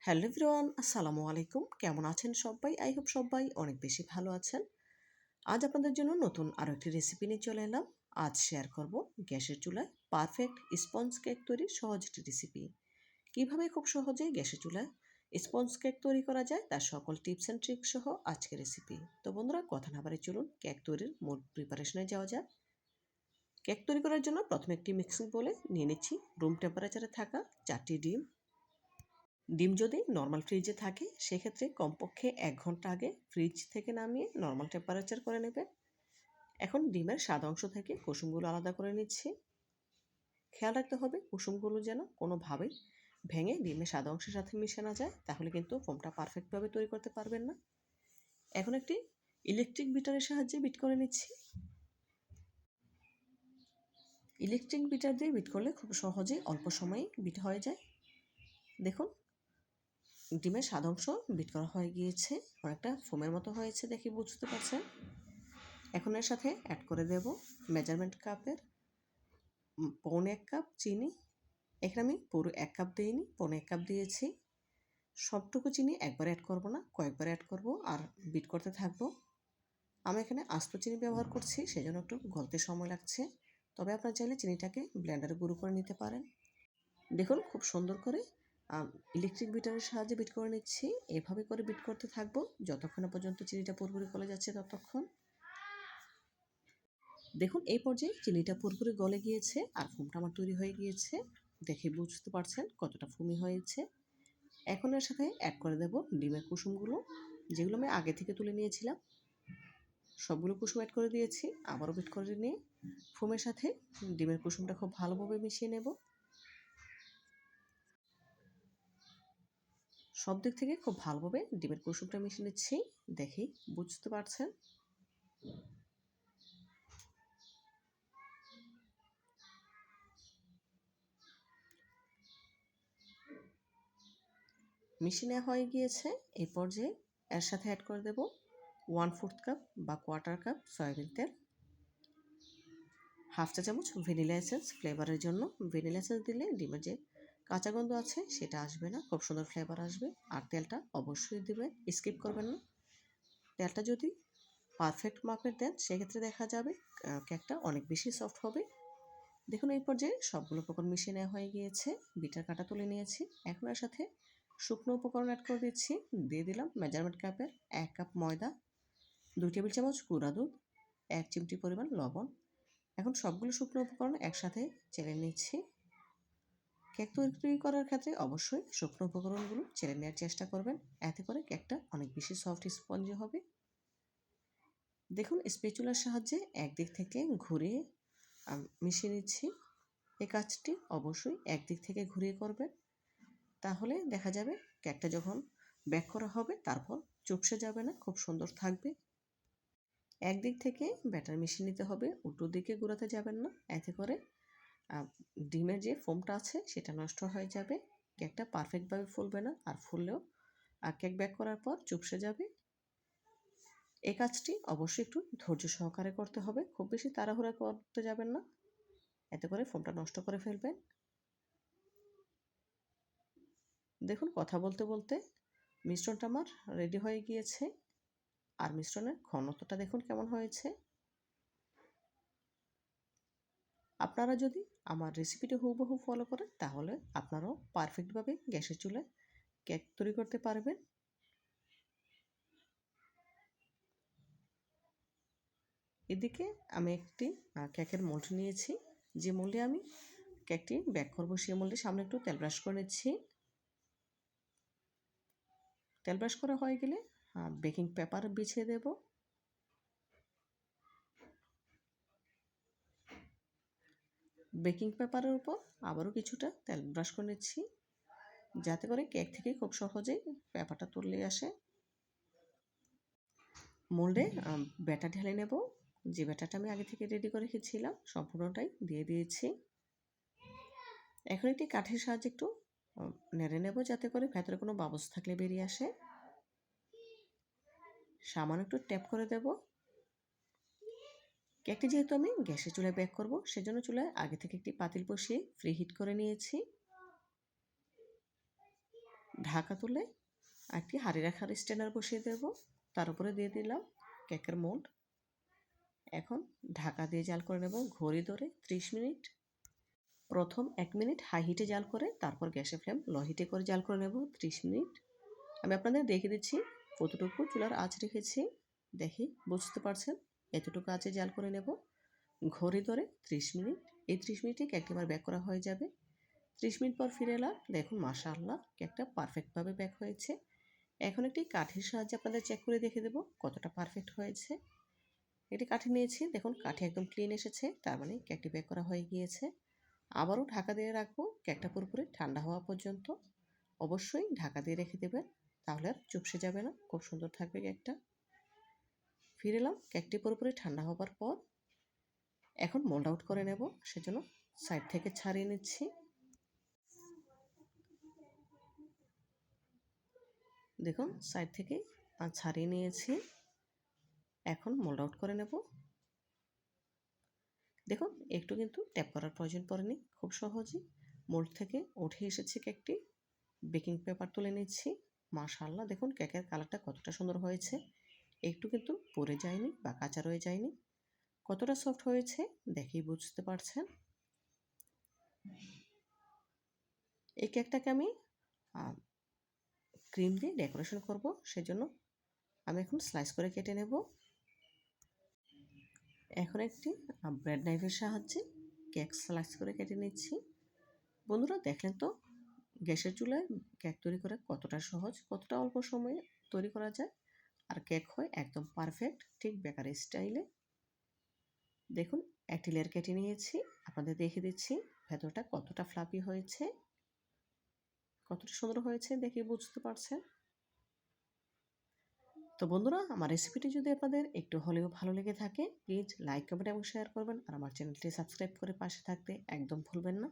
Hello everyone, আসসালামু আলাইকুম। কেমন আছেন সবাই? আই হোপ সবাই অনেক বেশি ভালো আছেন। আজ আপনাদের জন্য নতুন আরও একটি রেসিপি নিয়ে চলে এলাম। আজ শেয়ার করব গ্যাসের চুলায় পারফেক্ট স্পঞ্জ কেক তৈরির সহজ একটি রেসিপি। কীভাবে খুব সহজে গ্যাসের চুলায় স্পঞ্জ কেক তৈরি করা যায় তার সকল টিপস অ্যান্ড ট্রিক্স সহ আজকের রেসিপি। তো বন্ধুরা, কথা না বাড়িয়ে চলুন কেক তৈরির মূল প্রিপারেশনে যাওয়া যাক। কেক তৈরি করার জন্য প্রথমে একটি মিক্সিং বোলে নিয়ে নিচ্ছি রুম টেম্পারেচারে থাকা 4টি ডিম। ডিম যদি নর্মাল ফ্রিজে থাকে সেক্ষেত্রে কমপক্ষে 1 ঘন্টা আগে ফ্রিজ থেকে নামিয়ে নর্মাল টেম্পারেচার করে নেবেন। এখন ডিমের সাদা অংশ থেকে কুসুমগুলো আলাদা করে নিচ্ছি। খেয়াল রাখতে হবে কুসুমগুলো যেন কোনোভাবেই ভেঙে ডিমের সাদা অংশের সাথে মিশে না যায়, তাহলে কিন্তু ফোমটা পারফেক্টভাবে তৈরি করতে পারবেন না। এখন একটি ইলেকট্রিক বিটারের সাহায্যে বিট করে নিচ্ছি। ইলেকট্রিক বিটার দিয়ে বিট করলে খুব সহজেই অল্প সময়ে বিট হয়ে যায়। দেখুন, ডিমের সাদা অংশ বিট করা হয়ে গিয়েছে, অনেকটা ফোমের মতো হয়েছে দেখে বুঝতে পারছেন। এখন এর সাথে অ্যাড করে দেব মেজারমেন্ট কাপের 1.25 কাপ চিনি। এখানে আমি পুরো 1 কাপ দিইনি, 1.25 কাপ দিয়েছি। সবটুকু চিনি একবার অ্যাড করব না, কয়েকবার অ্যাড করব আর বিট করতে থাকবো। আমি এখানে আস্ত চিনি ব্যবহার করছি, সেজন্য একটু গলতে সময় লাগছে। তবে আপনারা চাইলে চিনিটাকে ব্লেন্ডারে গুঁড়ো করে নিতে পারেন। দেখুন, খুব সুন্দর করে ইলেকট্রিক বিটারের সাহায্যে বিট করে নিচ্ছি। এভাবে করে বিট করতে থাকবো যতক্ষণ না পর্যন্ত চিনিটা পুরোপুরি গলে যাচ্ছে ততক্ষণ। দেখুন, এই পর্যায়ে চিনিটা পুরোপুরি গলে গিয়েছে আর ফোমটা আমার তৈরি হয়ে গিয়েছে। দেখে বুঝতে পারছেন কতটা ফুমি হয়েছে। এখন এর সাথে অ্যাড করে দেব ডিমের কুসুমগুলো, যেগুলো আমি আগে থেকে তুলে নিয়েছিলাম। সবগুলো কুসুম অ্যাড করে দিয়েছি। আবারও বিট করে নিয়ে ফোমের সাথে ডিমের কুসুমটা খুব ভালোভাবে মিশিয়ে নেব। সব দিক থেকে খুব ভালোভাবে ডিমের কুসুমটা মিশিয়ে নিচ্ছি, দেখেই বুঝতে পারছেন। মিশিয়ে নেওয়া হয়ে গিয়েছে। এই পর্যায়ে এর সাথে অ্যাড করে দেব 1/4 কাপ বা কোয়ার্টার কাপ সয়াবিন তেল, 1/2 চা চামচ ভ্যানিলা এসেন্স ফ্লেভারের জন্য। ভ্যানিলা এসেন্স দিলে ডিমের যে কাঁচা গন্ধ আছে সেটা আসবে না, খুব সুন্দর ফ্লেভার আসবে। আর তেলটা অবশ্যই দেবেন, স্কিপ করবেন না। তেলটা যদি পারফেক্ট মাপের দেন সেক্ষেত্রে দেখা যাবে কেকটা অনেক বেশি সফট হবে। দেখুন, এই পর্যায়ে সবগুলো উপকরণ মিশিয়ে নেওয়া হয়ে গিয়েছে। বিটার কাটা তুলে নিয়েছি। এখন এর সাথে শুকনো উপকরণ অ্যাড করে দিচ্ছি। দিয়ে দিলাম মেজারমেন্ট কাপের 1 কাপ ময়দা, 2 টেবিল চামচ গুঁড়া দুধ, 1 চিমটি পরিমাণ লবণ। এখন সবগুলো শুকনো উপকরণ একসাথে চেলে নিচ্ছি। কেক তৈরি করার ক্ষেত্রে অবশ্যই শুকনো উপকরণগুলো চেলে নেওয়ার চেষ্টা করবেন, এতে করে কেকটা অনেক বেশি সফট স্পঞ্জি হবে। দেখুন, স্প্যাচুলার সাহায্যে একদিক থেকে ঘুরিয়ে মিশিয়ে নিচ্ছি। এই কাজটি অবশ্যই একদিক থেকে ঘুরিয়ে করবেন, তাহলে দেখা যাবে কেকটা যখন বেক করা হবে তারপর চুপসে যাবে না, খুব সুন্দর থাকবে। একদিক থেকে ব্যাটার মিশিয়ে নিতে হবে, উল্টো দিকে ঘোরাতে যাবেন না, এতে করে ডিমের যে ফোমটা আছে সেটা নষ্ট হয়ে যাবে, কেকটা পারফেক্টভাবে ফুলবে না, আর ফুললেও কেক বেক করার পর চুপসে যাবে। এই কাজটি অবশ্যই একটু ধৈর্য সহকারে করতে হবে, খুব বেশি তাড়াহুড়া করতে যাবেন না, এতে করে ফোমটা নষ্ট করে ফেলবেন। দেখুন, কথা বলতে বলতে মিশ্রণটা আমার রেডি হয়ে গিয়েছে। আর মিশ্রণের ঘনত্বটা দেখুন কেমন হয়েছে। আপনারা যদি আমার রেসিপিটা হুবহু ফলো করেন তাহলে আপনারাও পারফেক্টভাবে গ্যাসের চুলায় কেক তৈরি করতে পারবেন। এদিকে আমি একটি কেকের মোল্ড নিয়েছি। যে মোল্ডে আমি কেকটি বেক করবো সেই মোল্ডে সামনে একটু তেল ব্রাশ করে নিচ্ছি। তেল ব্রাশ করা হয়ে গেলে বেকিং পেপার বিছিয়ে দেব। বেকিং পেপারের উপর আবারও কিছুটা তেল ব্রাশ করে নিচ্ছি, যাতে করে কেক থেকে খুব সহজেই পেপারটা তুলে আসে। মোল্ডে ব্যাটার ঢেলে নেব। যে ব্যাটারটা আমি আগে থেকে রেডি করে রেখেছিলাম সম্পূর্ণটাই দিয়ে দিয়েছি। এখন একটি কাঠের সাহায্যে একটু নেড়ে নেব, যাতে করে ভেতরে কোনো বাবলস থাকলে বেরিয়ে আসে। সামান্য একটু ট্যাপ করে দেব। কেকটি যেহেতু আমি গ্যাসের চুলায় বেক করব, সেজন্য চুলায় আগে থেকে একটি পাতিল বসিয়ে ফ্রি হিট করে নিয়েছি। ঢাকা তুলে একটি হাঁড়ি রাখার স্ট্যান্ডার বসিয়ে দেব, তার উপরে দিয়ে দিলাম কেকের মোল্ড। এখন ঢাকা দিয়ে জাল করে নেব ঘড়ি ধরে 30 মিনিট। প্রথম 1 মিনিট হাই হিটে জাল করে তারপর গ্যাসের ফ্লেম লো হিটে করে জাল করে নেব 30 মিনিট। আমি আপনাদের দেখিয়ে দিচ্ছি কতটুকু চুলার আঁচ রেখেছি, দেখি বুঝতে পারছেন। এতটুকু আঁচে জাল করে নেব ঘড়ি ধরে 30 মিনিট। এই 30 মিনিটে কেকটি আমার বেক করা হয়ে যাবে। 30 মিনিট পর ফিরে এলাম, দেখুন মাশাআল্লাহ কেকটা পারফেক্টভাবে বেক হয়েছে। এখন একটি কাঠির সাহায্যে আপনাদের চেক করে দেখে দেব কতটা পারফেক্ট হয়েছে। একটি কাঠি নিয়েছি, দেখুন কাঠি একদম ক্লিন এসেছে, তার মানে কেকটি বেক করা হয়ে গিয়েছে। আবারও ঢাকা দিয়ে রাখবো কেকটা পুরোপুরি ঠান্ডা হওয়া পর্যন্ত। অবশ্যই ঢাকা দিয়ে রেখে দেবেন, তাহলে আর চুপসে যাবে না, খুব সুন্দর থাকবে কেকটা। ফিরে এলাম কেকটি পুরোপুরি ঠান্ডা হবার পর। এখন মোল্ড আউট করে নেব, সেজন্য সাইড থেকে ছাড়িয়ে নিচ্ছি। দেখুন সাইড থেকে ছাড়িয়ে নিয়েছি, এখন মোল্ড আউট করে নেব। দেখুন একটু কিন্তু ট্যাপ করার প্রয়োজন পড়েনি, খুব সহজেই মোল্ড থেকে উঠে এসেছে কেকটি। বেকিং পেপার তুলে নিচ্ছি। মাশাআল্লাহ দেখুন কেকের কালারটা কতটা সুন্দর হয়েছে, একটু কিন্তু পড়ে যায়নি বা কাঁচা রয়ে যায়নি। কতটা সফট হয়েছে দেখেই বুঝতে পারছেন। এই কেকটাকে আমি ক্রিম দিয়ে ডেকোরেশন করব, সেজন্য আমি এখন স্লাইস করে কেটে নেব। এখন একটি ব্রেড নাইফের সাহায্যে কেক স্লাইস করে কেটে নিচ্ছি। বন্ধুরা দেখলেন তো গ্যাসের চুলায় কেক তৈরি করা কতটা সহজ, কতটা অল্প সময়ে তৈরি করা যায়, আর কেক হয় একদম পারফেক্ট ঠিক বেকারি স্টাইলে। দেখুন একটি লেয়ার কেটে নিয়েছি, আপনাদের দেখে দিচ্ছি ভেতরটা কতটা ফ্লাফি হয়েছে, কতটা সুন্দর হয়েছে দেখে বুঝতে পারছেন। তো বন্ধুরা আমার রেসিপিটি যদি আপনাদের একটু হলেও ভালো লেগে থাকে, প্লিজ লাইক কমেন্ট এবং শেয়ার করবেন, আর আমার চ্যানেলটি সাবস্ক্রাইব করে পাশে থাকতে একদম ভুলবেন না।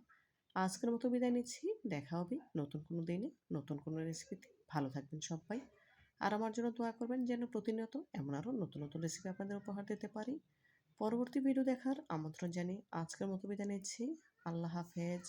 আজকের মতো বিদায় নিচ্ছি, দেখা হবে নতুন কোনো দিনে নতুন কোনো রেসিপিতে। ভালো থাকবেন সবাই, আর আমার জন্য দোয়া করবেন যেন প্রতিনিয়ত এমন আরও নতুন নতুন রেসিপি আপনাদের উপহার দিতে পারি। পরবর্তী ভিডিও দেখার আমন্ত্রণ জানিয়ে আজকের মতো বিদায় নিচ্ছি। আল্লাহ হাফেজ।